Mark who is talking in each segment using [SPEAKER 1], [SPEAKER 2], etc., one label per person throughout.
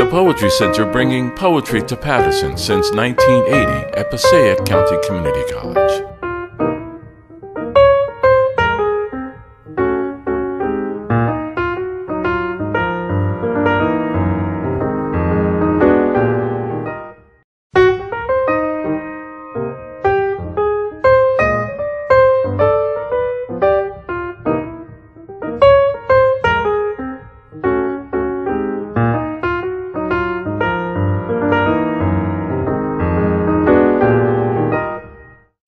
[SPEAKER 1] the Poetry Center, bringing poetry to Paterson since 1980 at Passaic County Community College.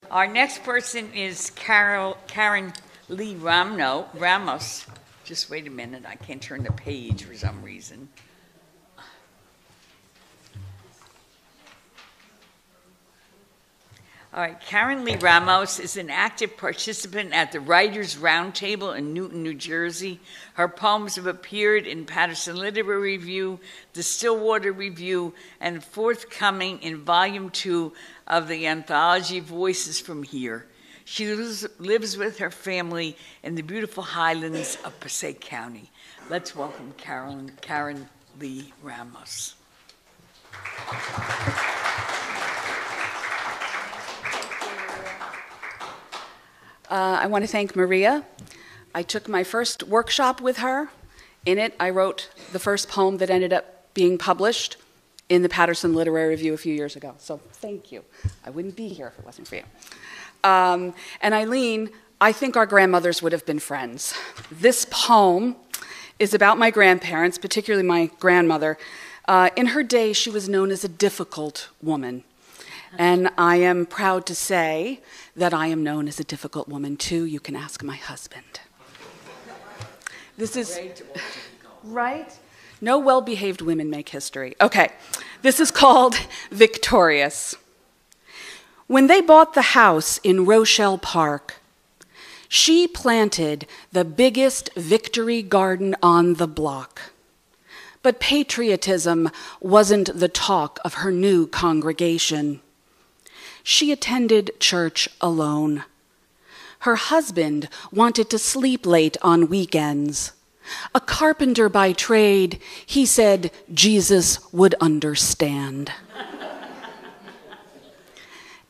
[SPEAKER 2] Our next person is Karen Lee Ramos. Just wait a minute, I can't turn the page for some reason. All right, Karen Lee Ramos is an active participant at the Writers' Roundtable in Newton, New Jersey. Her poems have appeared in Paterson Literary Review, the Stillwater Review, and forthcoming in Volume 2 of the anthology Voices from Here. She lives with her family in the beautiful highlands of Passaic County. Let's welcome Karen Lee Ramos.
[SPEAKER 3] I want to thank Maria. I took my first workshop with her. In it, I wrote the first poem that ended up being published in the Paterson Literary Review a few years ago. So thank you. I wouldn't be here if it wasn't for you. And Eileen, I think our grandmothers would have been friends. This poem is about my grandparents, particularly my grandmother. In her day, she was known as a difficult woman. And I am proud to say that I am known as a difficult woman too. You can ask my husband. This is, right? No well-behaved women make history. Okay, this is called Victorious. When they bought the house in Rochelle Park, she planted the biggest victory garden on the block. But patriotism wasn't the talk of her new congregation. She attended church alone. Her husband wanted to sleep late on weekends. A carpenter by trade, he said Jesus would understand.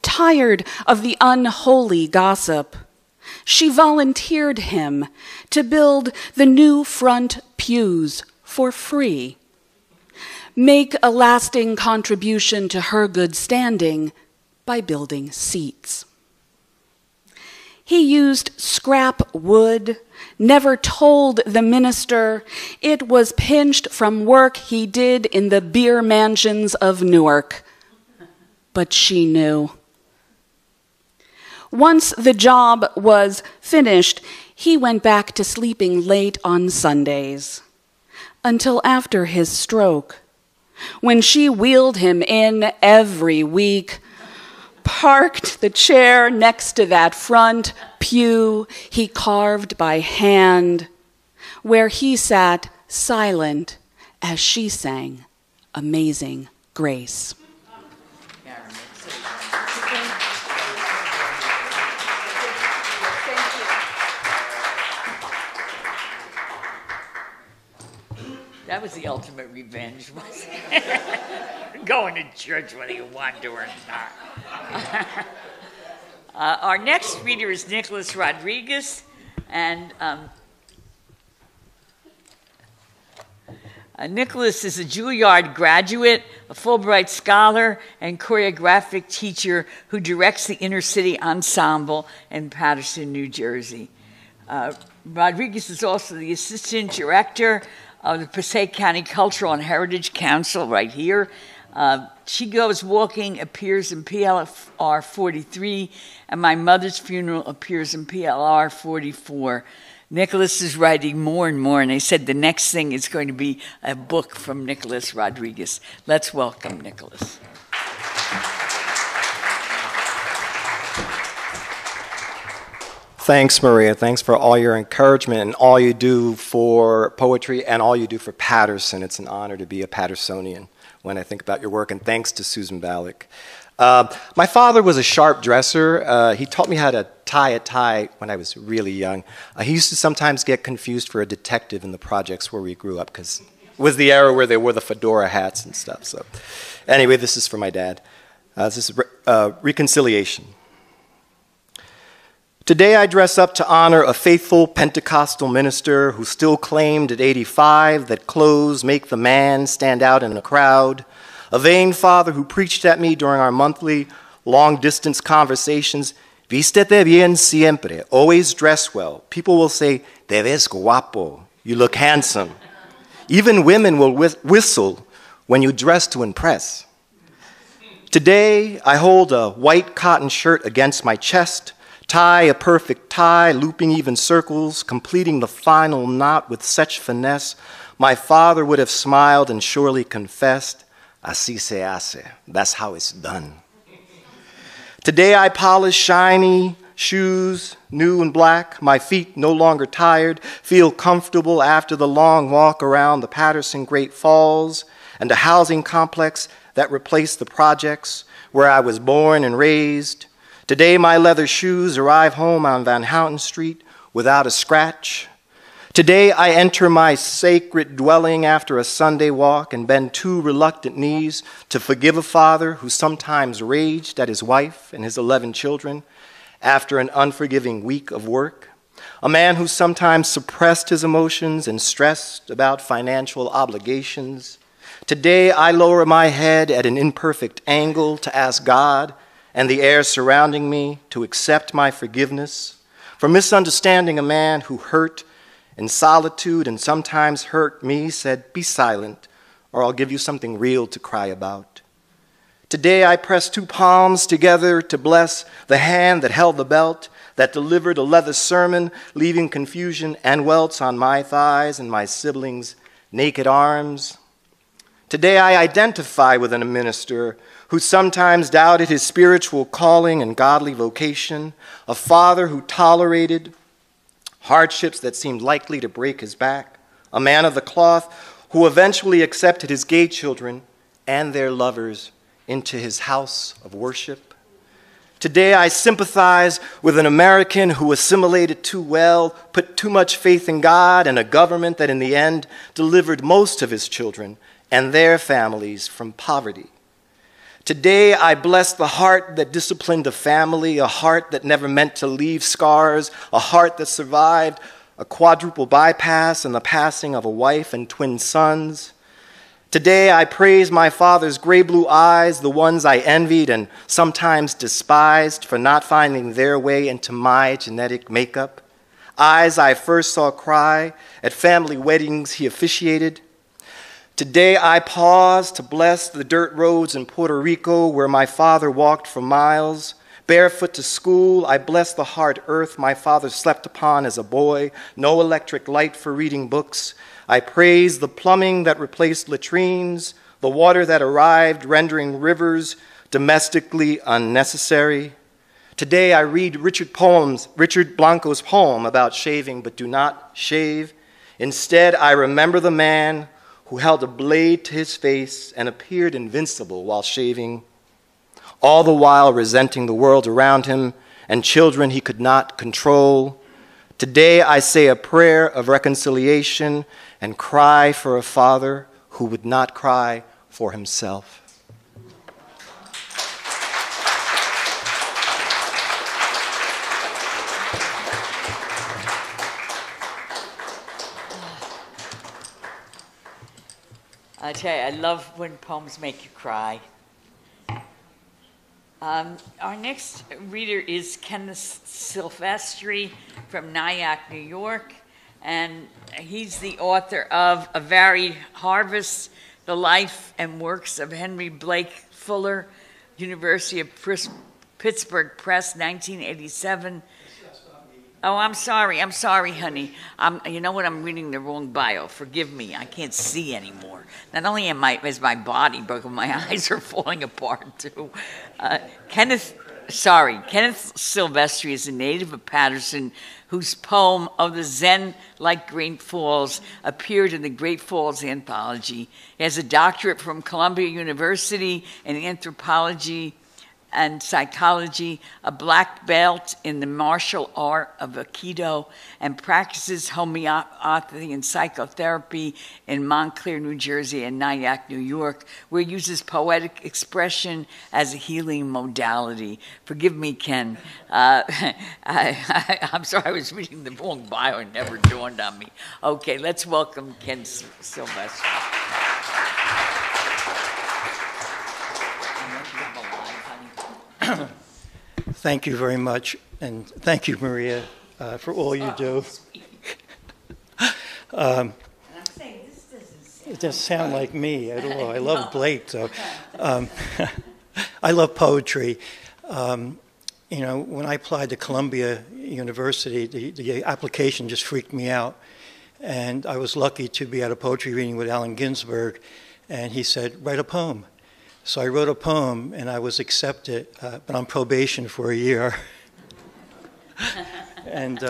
[SPEAKER 3] Tired of the unholy gossip, she volunteered him to build the new front pews for free. Make a lasting contribution to her good standing by building seats. He used scrap wood, never told the minister it was pinched from work he did in the beer mansions of Newark. But she knew. Once the job was finished, he went back to sleeping late on Sundays, until after his stroke, when she wheeled him in every week, parked the chair next to that front pew he carved by hand, where he sat silent as she sang Amazing Grace.
[SPEAKER 2] That was the ultimate revenge, wasn't it? Going to church whether you want to or not. Our next reader is Nicholas Rodriguez, and Nicholas is a Juilliard graduate, a Fulbright scholar, and choreographic teacher who directs the Inner City Ensemble in Paterson, New Jersey. Rodriguez is also the assistant director of the Passaic County Cultural and Heritage Council right here. She Goes Walking appears in PLR 43, and My Mother's Funeral appears in PLR 44. Nicholas is writing more and more, and they said the next thing is going to be a book from Nicholas Rodriguez. Let's welcome Nicholas.
[SPEAKER 4] Thanks, Maria. Thanks for all your encouragement and all you do for poetry and all you do for Paterson. It's an honor to be a Patersonian when I think about your work, and thanks to Susan Ballack. My father was a sharp dresser. He taught me how to tie a tie when I was really young. He used to sometimes get confused for a detective in the projects where we grew up because was the era where they wore the fedora hats and stuff. So anyway, this is for my dad. This is reconciliation. Today I dress up to honor a faithful Pentecostal minister who still claimed at 85 that clothes make the man stand out in a crowd, a vain father who preached at me during our monthly long-distance conversations, "Vístete bien siempre," always dress well. People will say, "Te ves guapo," you look handsome. Even women will whistle when you dress to impress. Today I hold a white cotton shirt against my chest, tie a perfect tie, looping even circles, completing the final knot with such finesse, my father would have smiled and surely confessed, "Así se hace." That's how it's done. Today I polish shiny shoes, new and black, my feet no longer tired, feel comfortable after the long walk around the Paterson Great Falls and a housing complex that replaced the projects where I was born and raised. Today my leather shoes arrive home on Van Houten Street without a scratch. Today I enter my sacred dwelling after a Sunday walk and bend two reluctant knees to forgive a father who sometimes raged at his wife and his 11 children after an unforgiving week of work, a man who sometimes suppressed his emotions and stressed about financial obligations. Today I lower my head at an imperfect angle to ask God and the air surrounding me to accept my forgiveness for misunderstanding a man who hurt in solitude and sometimes hurt me, said, "Be silent, or I'll give you something real to cry about." Today I press two palms together to bless the hand that held the belt, that delivered a leather sermon, leaving confusion and welts on my thighs and my siblings' naked arms. Today I identify with a minister who sometimes doubted his spiritual calling and godly vocation, a father who tolerated hardships that seemed likely to break his back, a man of the cloth who eventually accepted his gay children and their lovers into his house of worship. Today I sympathize with an American who assimilated too well, put too much faith in God and a government that in the end delivered most of his children and their families from poverty. Today I bless the heart that disciplined a family, a heart that never meant to leave scars, a heart that survived a quadruple bypass and the passing of a wife and twin sons. Today I praise my father's gray blue eyes, the ones I envied and sometimes despised for not finding their way into my genetic makeup. Eyes I first saw cry at family weddings he officiated. Today I pause to bless the dirt roads in Puerto Rico where my father walked for miles. Barefoot to school, I bless the hard earth my father slept upon as a boy, no electric light for reading books. I praise the plumbing that replaced latrines, the water that arrived rendering rivers domestically unnecessary. Today I read Richard Blanco's poem about shaving but do not shave. Instead, I remember the man who held a blade to his face and appeared invincible while shaving, all the while resenting the world around him and children he could not control. Today I say a prayer of reconciliation and cry for a father who would not cry for himself.
[SPEAKER 2] I tell you, I love when poems make you cry. Our next reader is Kenneth Silvestri from Nyack, New York, and he's the author of A Varied Harvest, The Life and Works of Henry Blake Fuller, University of Pittsburgh Press, 1987. Oh, I'm sorry, honey. You know what? I'm reading the wrong bio. Forgive me. I can't see anymore. Not only is my body broken, my eyes are falling apart too. Kenneth Silvestri is a native of Paterson whose poem of the Zen-like Great Falls appeared in the Great Falls Anthology. He has a doctorate from Columbia University in anthropology and psychology, a black belt in the martial art of Aikido, and practices homeopathy and psychotherapy in Montclair, New Jersey, and Nyack, New York, where he uses poetic expression as a healing modality. Forgive me, Ken. I'm sorry, I was reading the wrong bio. It never dawned on me. Okay, let's welcome Ken Sylvester.
[SPEAKER 5] Thank you very much, and thank you, Maria, for all you do. It doesn't sound like me at all. I love Blake, though. I love poetry. You know, when I applied to Columbia University, the application just freaked me out. And I was lucky to be at a poetry reading with Allen Ginsberg, and he said, write a poem. So I wrote a poem, and I was accepted, but on probation for a year. And,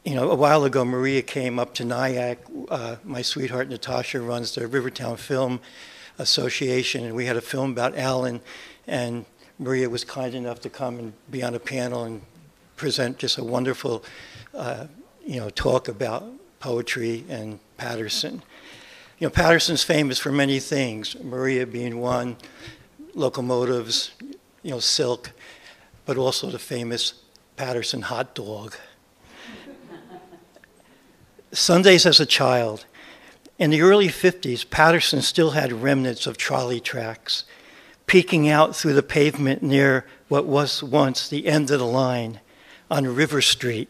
[SPEAKER 5] you know, a while ago, Maria came up to Nyack. My sweetheart, Natasha, runs the Rivertown Film Association, and we had a film about Allen, and Maria was kind enough to come and be on a panel and present just a wonderful, you know, talk about poetry and Paterson. You know, Paterson's famous for many things, Maria being one, locomotives, you know, silk, but also the famous Paterson hot dog. Sundays as a child. In the early 50s, Paterson still had remnants of trolley tracks, peeking out through the pavement near what was once the end of the line on River Street,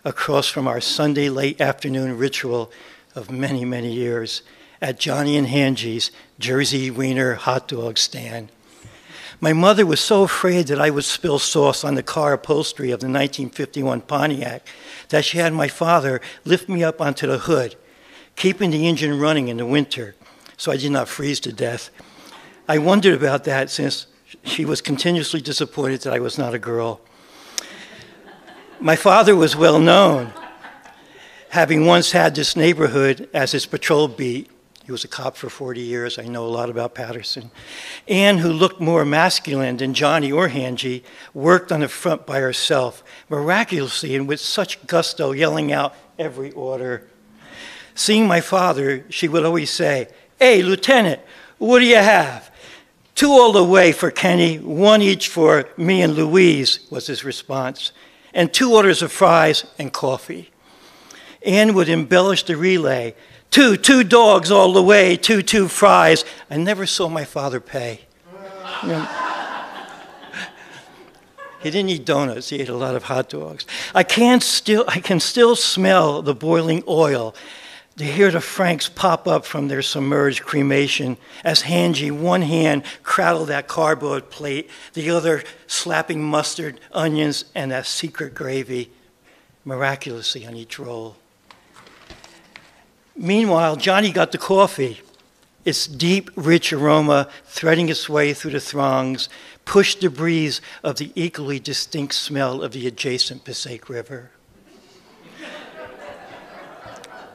[SPEAKER 5] across from our Sunday late afternoon ritual of many, many years at Johnny and Hangie's Jersey Wiener hot dog stand. My mother was so afraid that I would spill sauce on the car upholstery of the 1951 Pontiac that she had my father lift me up onto the hood, keeping the engine running in the winter so I did not freeze to death. I wondered about that since she was continuously disappointed that I was not a girl. My father was well known, having once had this neighborhood as his patrol beat. He was a cop for 40 years. I know a lot about Paterson. Anne, who looked more masculine than Johnny or Hangie, worked on the front by herself, miraculously and with such gusto, yelling out every order. Seeing my father, she would always say, "Hey, Lieutenant, what do you have?" "Two all the way for Kenny, one each for me and Louise," was his response, and 2 orders of fries and coffee. Anne would embellish the relay, two dogs all the way, two fries. I never saw my father pay. You know, he didn't eat donuts, he ate a lot of hot dogs. I can still smell the boiling oil, to hear the Franks pop up from their submerged cremation as Hangie, one hand cradled that cardboard plate, the other slapping mustard, onions, and that secret gravy miraculously on each roll. Meanwhile, Johnny got the coffee. Its deep, rich aroma threading its way through the throngs pushed the breeze of the equally distinct smell of the adjacent Passaic River.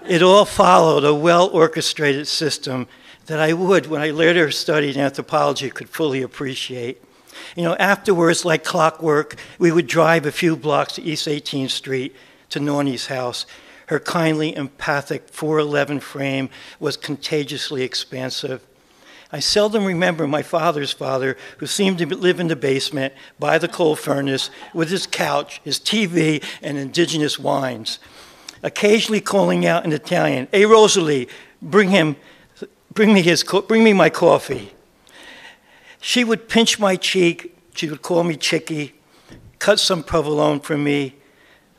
[SPEAKER 5] It all followed a well-orchestrated system that I would, when I later studied anthropology, could fully appreciate. You know, afterwards, like clockwork, we would drive a few blocks to East 18th Street to Nornie's house. Her kindly, empathic 4'11" frame was contagiously expansive. I seldom remember my father's father, who seemed to live in the basement by the coal furnace with his couch, his TV, and indigenous wines, occasionally calling out in Italian, "Hey, Rosalie, bring me my coffee." She would pinch my cheek, she would call me Chicky, cut some provolone for me,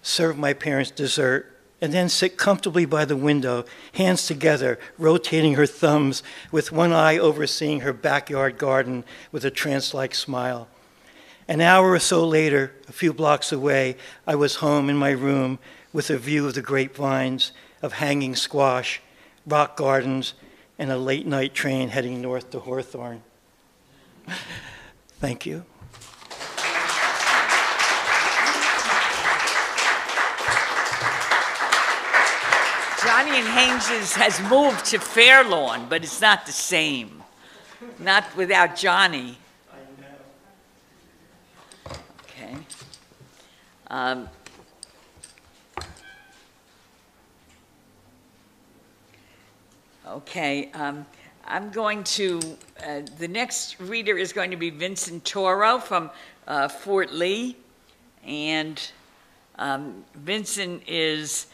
[SPEAKER 5] serve my parents dessert, and then sit comfortably by the window, hands together, rotating her thumbs, with one eye overseeing her backyard garden with a trance-like smile. An hour or so later, a few blocks away, I was home in my room with a view of the grapevines, of hanging squash, rock gardens, and a late-night train heading north to Hawthorne. Thank you.
[SPEAKER 2] Johnny and Haynes's has moved to Fairlawn, but it's not the same. Not without Johnny. Okay. Um, okay. I'm going to, the next reader is going to be Vincent Toro from Fort Lee. And Vincent is,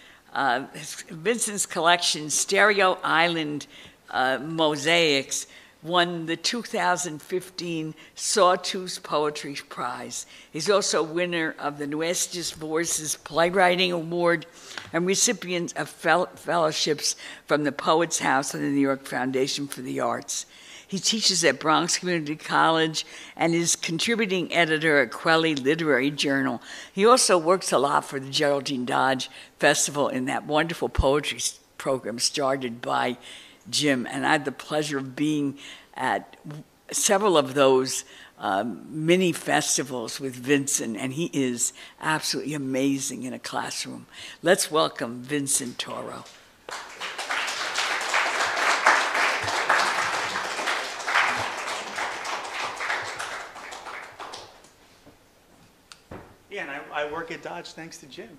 [SPEAKER 2] Vincent's collection, Stereo Island Mosaics, won the 2015 Sawtooth Poetry Prize. He's also winner of the Nuestras Voices Playwriting Award and recipient of fellowships from the Poets House and the New York Foundation for the Arts. He teaches at Bronx Community College and is contributing editor at Paterson Literary Journal. He also works a lot for the Geraldine Dodge Festival in that wonderful poetry program started by Jim. And I had the pleasure of being at several of those mini festivals with Vincent, and he is absolutely amazing in a classroom. Let's welcome Vincent Toro.
[SPEAKER 6] Yeah, and I work at Dodge thanks to Jim.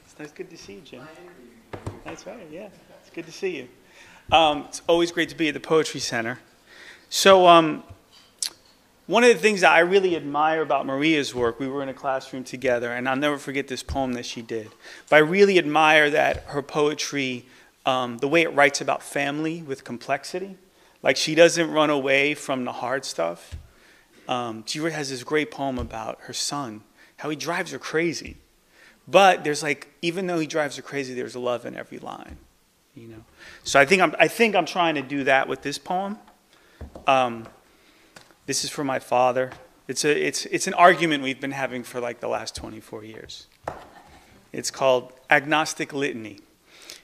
[SPEAKER 6] It's nice, good to see you, Jim. That's right, yeah. It's good to see you. It's always great to be at the Poetry Center. So one of the things that I really admire about Maria's work, we were in a classroom together, and I'll never forget this poem that she did. But I really admire that her poetry, the way it writes about family with complexity. Like, she doesn't run away from the hard stuff. She has this great poem about her son, how he drives her crazy. But there's like, even though he drives her crazy, there's love in every line, you know. So I think I'm trying to do that with this poem. This is for my father. It's an argument we've been having for like the last 24 years. It's called Agnostic Litany.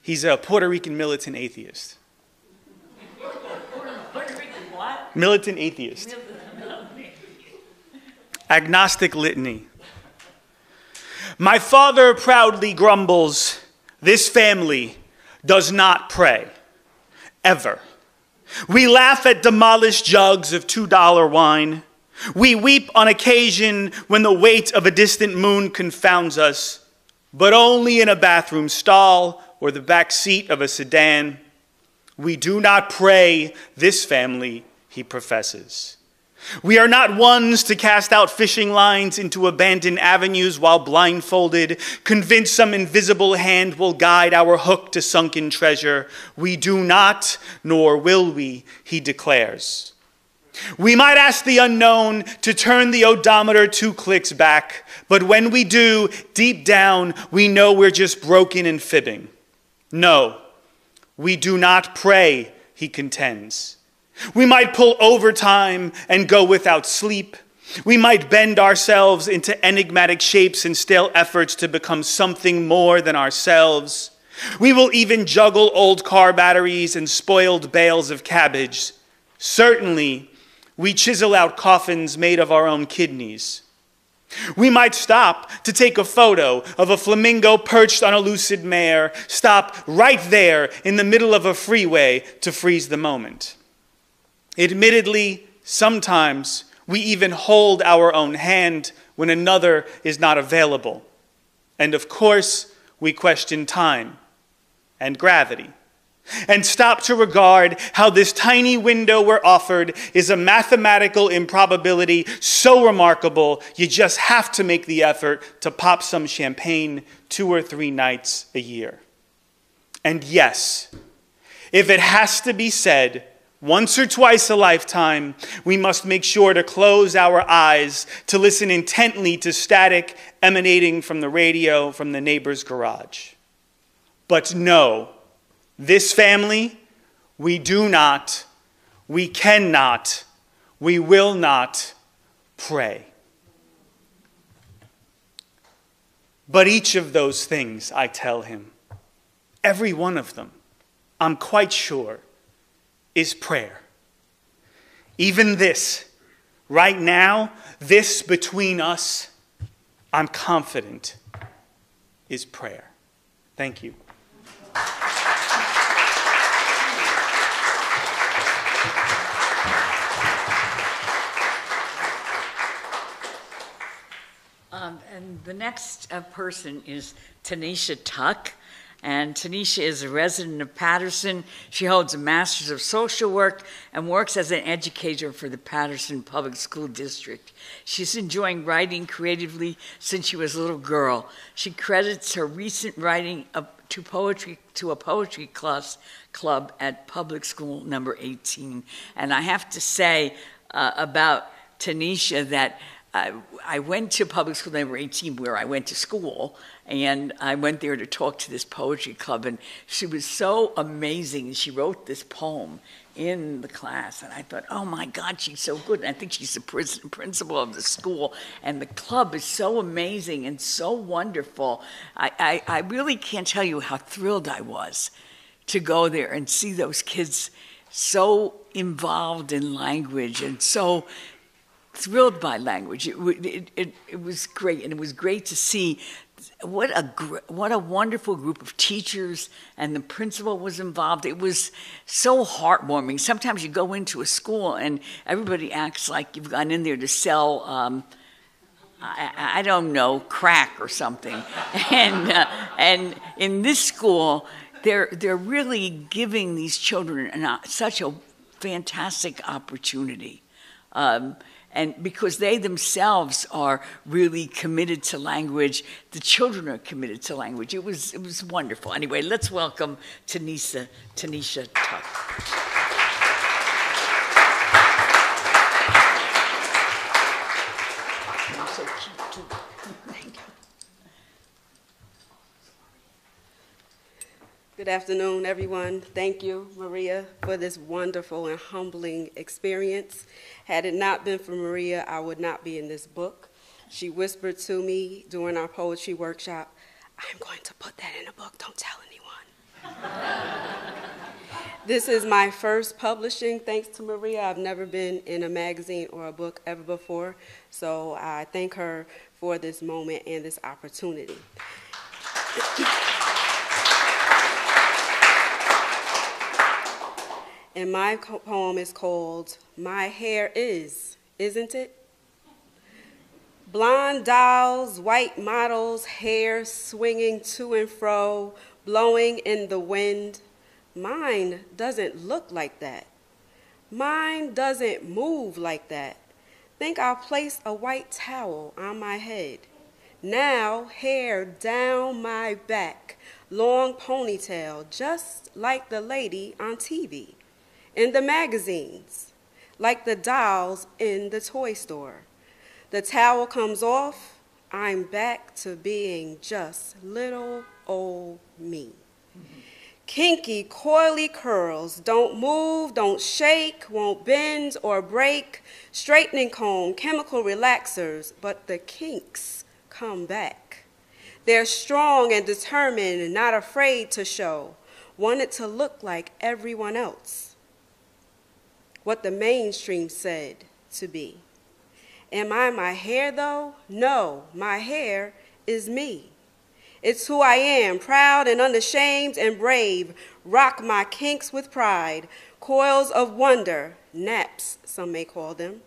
[SPEAKER 6] He's a Puerto Rican militant atheist.
[SPEAKER 2] Puerto Rican what?
[SPEAKER 6] Militant atheist. Agnostic Litany. My father proudly grumbles, this family does not pray, ever. We laugh at demolished jugs of $2 wine. We weep on occasion when the weight of a distant moon confounds us, but only in a bathroom stall or the back seat of a sedan. We do not pray, this family, he professes. We are not ones to cast out fishing lines into abandoned avenues while blindfolded, convinced some invisible hand will guide our hook to sunken treasure. We do not, nor will we, he declares. We might ask the unknown to turn the odometer 2 clicks back, but when we do, deep down, we know we're just broken and fibbing. No, we do not pray, he contends. We might pull overtime and go without sleep. We might bend ourselves into enigmatic shapes in stale efforts to become something more than ourselves. We will even juggle old car batteries and spoiled bales of cabbage. Certainly, we chisel out coffins made of our own kidneys. We might stop to take a photo of a flamingo perched on a lucid mare, stop right there in the middle of a freeway to freeze the moment. Admittedly, sometimes we even hold our own hand when another is not available. And of course, we question time and gravity and stop to regard how this tiny window we're offered is a mathematical improbability so remarkable you just have to make the effort to pop some champagne 2 or 3 nights a year. And yes, if it has to be said, once or twice a lifetime, we must make sure to close our eyes to listen intently to static emanating from the radio from the neighbor's garage. But no, this family, we do not, we cannot, we will not pray. But each of those things, I tell him, every one of them, I'm quite sure, is prayer. Even this, right now, this between us, I'm confident, is prayer. Thank you.
[SPEAKER 2] The next person is Tanisha Tuck. And Tanisha is a resident of Paterson. She holds a Master's of Social Work and works as an educator for the Paterson Public School District. She's enjoying writing creatively since she was a little girl. She credits her recent writing to a poetry club at Public School number 18. And I have to say about Tanisha that I went to Public School number 18 where I went to school, and I went there to talk to this poetry club, and she was so amazing. She wrote this poem in the class, and I thought, oh my God, she's so good. And I think she's the principal of the school, and the club is so amazing and so wonderful. I really can't tell you how thrilled I was to go there and see those kids so involved in language and so thrilled by language. It was great, and it was great to see what a wonderful group of teachers, and the principal was involved. It was so heartwarming. Sometimes you go into a school and everybody acts like you've gone in there to sell I don't know, crack or something. And in this school, they're really giving these children such a fantastic opportunity. And because they themselves are really committed to language, the children are committed to language. It was wonderful. Anyway, let's welcome Tanisha Tuck. You're so cute too. Thank you.
[SPEAKER 7] Good afternoon, everyone. Thank you, Maria, for this wonderful and humbling experience. Had it not been for Maria, I would not be in this book. She whispered to me during our poetry workshop, I'm going to put that in a book, don't tell anyone. This is my first publishing, thanks to Maria. I've never been in a magazine or a book ever before, so I thank her for this moment and this opportunity. And my poem is called My Hair Is, Isn't It? Blonde dolls, white models, hair swinging to and fro, blowing in the wind. Mine doesn't look like that. Mine doesn't move like that. Think I'll place a white towel on my head. Now hair down my back, long ponytail, just like the lady on TV. In the magazines, like the dolls in the toy store. The towel comes off, I'm back to being just little old me. Kinky, coily curls, don't move, don't shake, won't bend or break, straightening comb, chemical relaxers, but the kinks come back. They're strong and determined and not afraid to show, wanted to look like everyone else. What the mainstream said to be. Am I my hair though? No, my hair is me. It's who I am, proud and unashamed and brave, rock my kinks with pride, coils of wonder, naps, some may call them.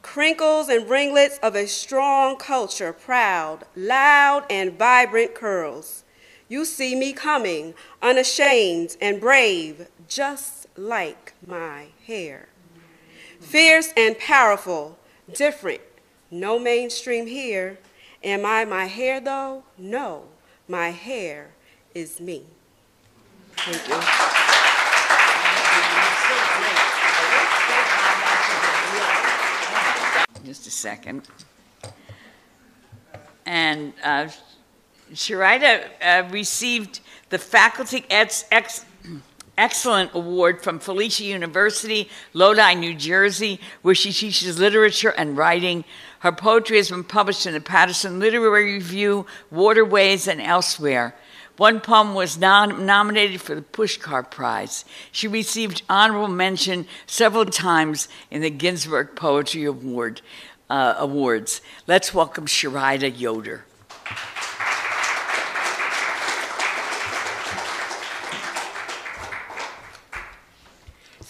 [SPEAKER 7] Crinkles and ringlets of a strong culture, proud, loud and vibrant curls. You see me coming, unashamed and brave, just like my hair. Fierce and powerful, different, no mainstream here. Am I my hair though? No, my hair is me. Thank you.
[SPEAKER 2] Just a second. And Sharida received the Faculty Excellent Award from Felicia University, Lodi, New Jersey, where she teaches literature and writing. Her poetry has been published in the Paterson Literary Review, Waterways, and elsewhere. One poem was nominated for the Pushcart Prize. She received honorable mention several times in the Ginsberg Poetry Awards. Let's welcome Sharida Yoder.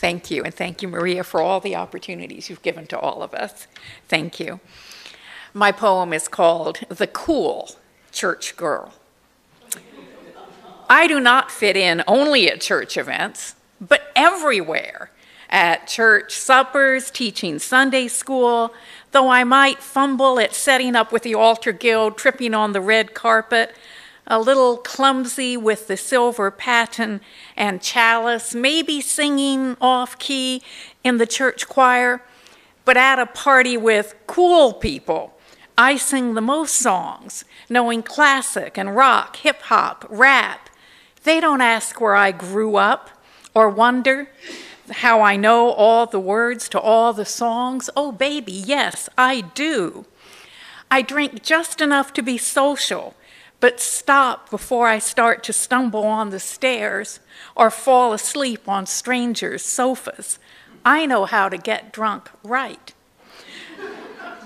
[SPEAKER 8] Thank you, and thank you, Maria, for all the opportunities you've given to all of us. Thank you. My poem is called The Cool Church Girl. I do not fit in only at church events, but everywhere. At church suppers, teaching Sunday school, though I might fumble at setting up with the altar guild, tripping on the red carpet, a little clumsy with the silver paten and chalice, maybe singing off-key in the church choir, but at a party with cool people, I sing the most songs, knowing classic and rock, hip-hop, rap. They don't ask where I grew up or wonder how I know all the words to all the songs. Oh, baby, yes, I do. I drink just enough to be social, but stop before I start to stumble on the stairs or fall asleep on strangers' sofas. I know how to get drunk right.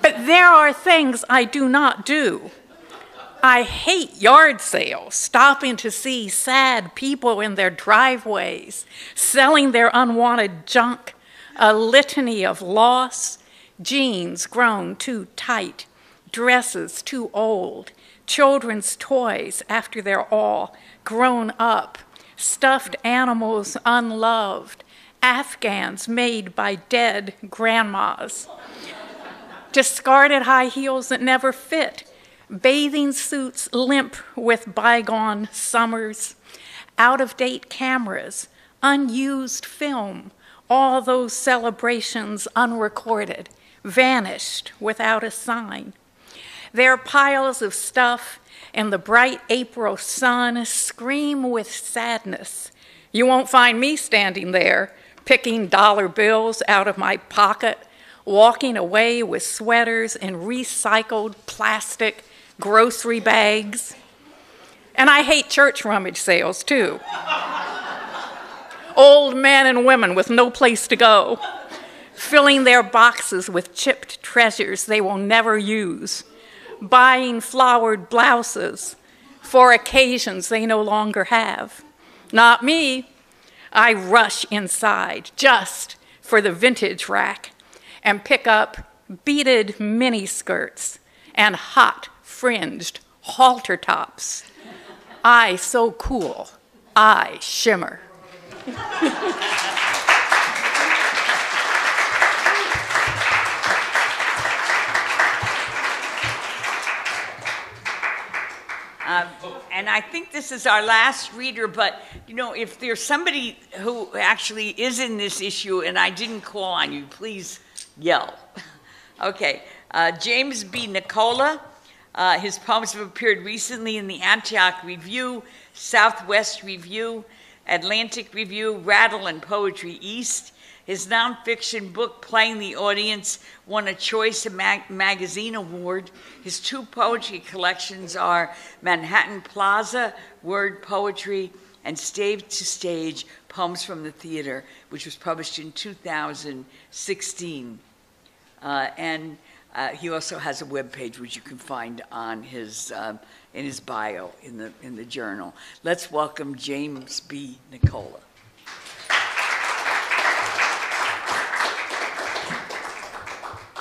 [SPEAKER 8] But there are things I do not do. I hate yard sales, stopping to see sad people in their driveways, selling their unwanted junk, a litany of loss, jeans grown too tight, dresses too old, children's toys after they're all grown up, stuffed animals unloved, Afghans made by dead grandmas, discarded high heels that never fit, bathing suits limp with bygone summers, out-of-date cameras, unused film, all those celebrations unrecorded, vanished without a sign. Their piles of stuff in the bright April sun scream with sadness. You won't find me standing there, picking dollar bills out of my pocket, walking away with sweaters in recycled plastic grocery bags. And I hate church rummage sales, too. Old men and women with no place to go, filling their boxes with chipped treasures they will never use, buying flowered blouses for occasions they no longer have. Not me. I rush inside just for the vintage rack and pick up beaded miniskirts and hot fringed halter tops. I so cool, I shimmer.
[SPEAKER 2] And I think this is our last reader, but you know, if there's somebody who actually is in this issue and I didn't call on you, please yell. Okay, James B. Nicola. His poems have appeared recently in the Antioch Review, Southwest Review, Atlantic Review, Rattle and Poetry East. His nonfiction book, Playing the Audience, won a Choice Magazine Award. His two poetry collections are Manhattan Plaza, Word Poetry, and Stage to Stage, Poems from the Theater, which was published in 2016. He also has a webpage which you can find on his in his bio in the journal. Let's welcome James B. Nicola.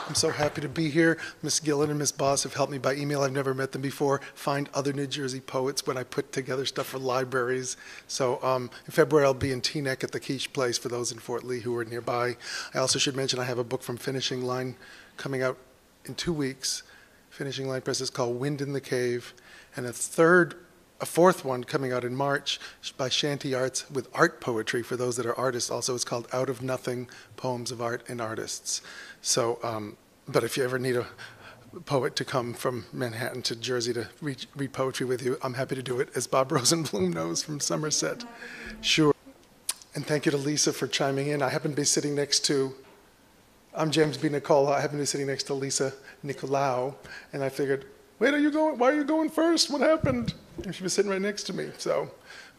[SPEAKER 9] I'm so happy to be here. Miss Gillen and Miss Boss have helped me by email. I've never met them before. Find other New Jersey poets when I put together stuff for libraries. So in February, I'll be in Teaneck at the Quiche Place for those in Fort Lee who are nearby. I also should mention I have a book from Finishing Line coming out in 2 weeks. Finishing Line Press is called Wind in the Cave. And a fourth one coming out in March by Shanty Arts with art poetry for those that are artists. Also, it's called Out of Nothing, Poems of Art and Artists. So, but if you ever need a poet to come from Manhattan to Jersey to read poetry with you, I'm happy to do it, as Bob Rosenblum knows from Somerset. Sure. And thank you to Lisa for chiming in. I happen to be sitting next to, I'm James B. Nicola. I happen to be sitting next to Lisa Nicolau, and I figured, wait, are you going? Why are you going first? What happened? And she was sitting right next to me. So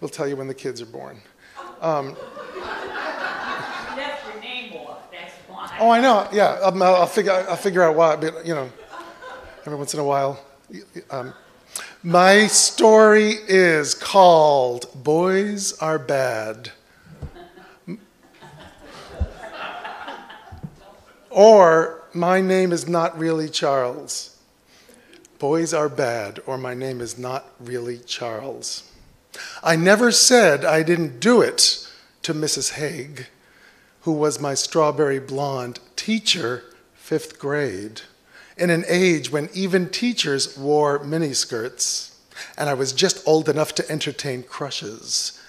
[SPEAKER 9] we'll tell you when the kids are born. Oh, I know. Yeah, I'll figure out why. But you know, every once in a while. My story is called "Boys Are Bad," or "My Name Is Not Really Charles." Boys are bad, or my name is not really Charles. I never said I didn't do it to Mrs. Haig, who was my strawberry blonde teacher, 5th grade, in an age when even teachers wore miniskirts, and I was just old enough to entertain crushes,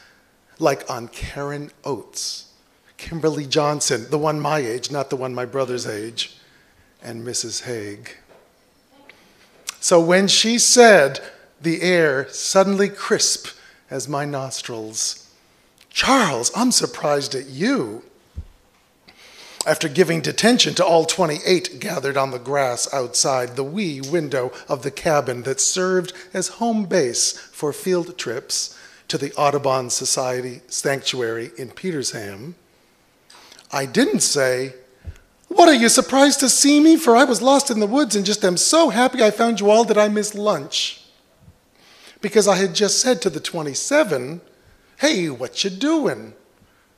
[SPEAKER 9] like on Karen Oates, Kimberly Johnson, the one my age, not the one my brother's age, and Mrs. Haig. So when she said, the air suddenly crisp as my nostrils, "Charles, I'm surprised at you." After giving detention to all 28 gathered on the grass outside the wee window of the cabin that served as home base for field trips to the Audubon Society Sanctuary in Petersham, I didn't say, "What, are you surprised to see me? For I was lost in the woods and just am so happy I found you all that I missed lunch." Because I had just said to the 27, "Hey, what you doing?"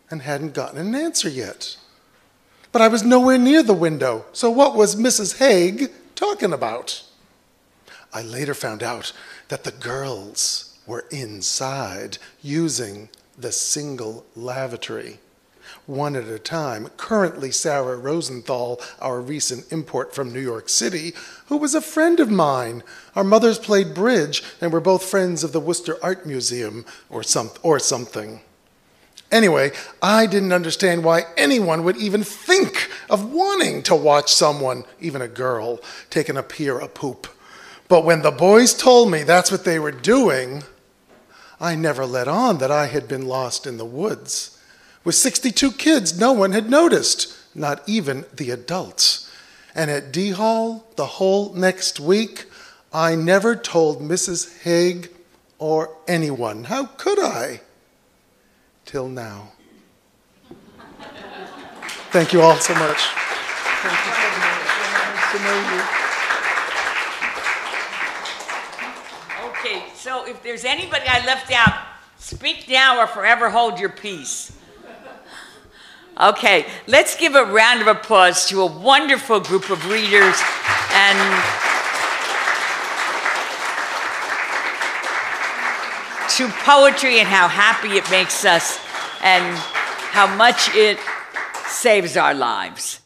[SPEAKER 9] and hadn't gotten an answer yet. But I was nowhere near the window, so what was Mrs. Haig talking about? I later found out that the girls were inside using the single lavatory, one at a time. Currently Sarah Rosenthal, our recent import from New York City, who was a friend of mine. Our mothers played bridge and were both friends of the Worcester Art Museum or something. Anyway, I didn't understand why anyone would even think of wanting to watch someone, even a girl, taking a pee or a poop. But when the boys told me that's what they were doing, I never let on that I had been lost in the woods. With 62 kids, no one had noticed, not even the adults. And at D Hall, the whole next week, I never told Mrs. Haig or anyone. How could I? Till now. Thank you all so much.
[SPEAKER 2] Okay, so if there's anybody I left out, speak now or forever hold your peace. Okay, let's give a round of applause to a wonderful group of readers and to poetry and how happy it makes us and how much it saves our lives.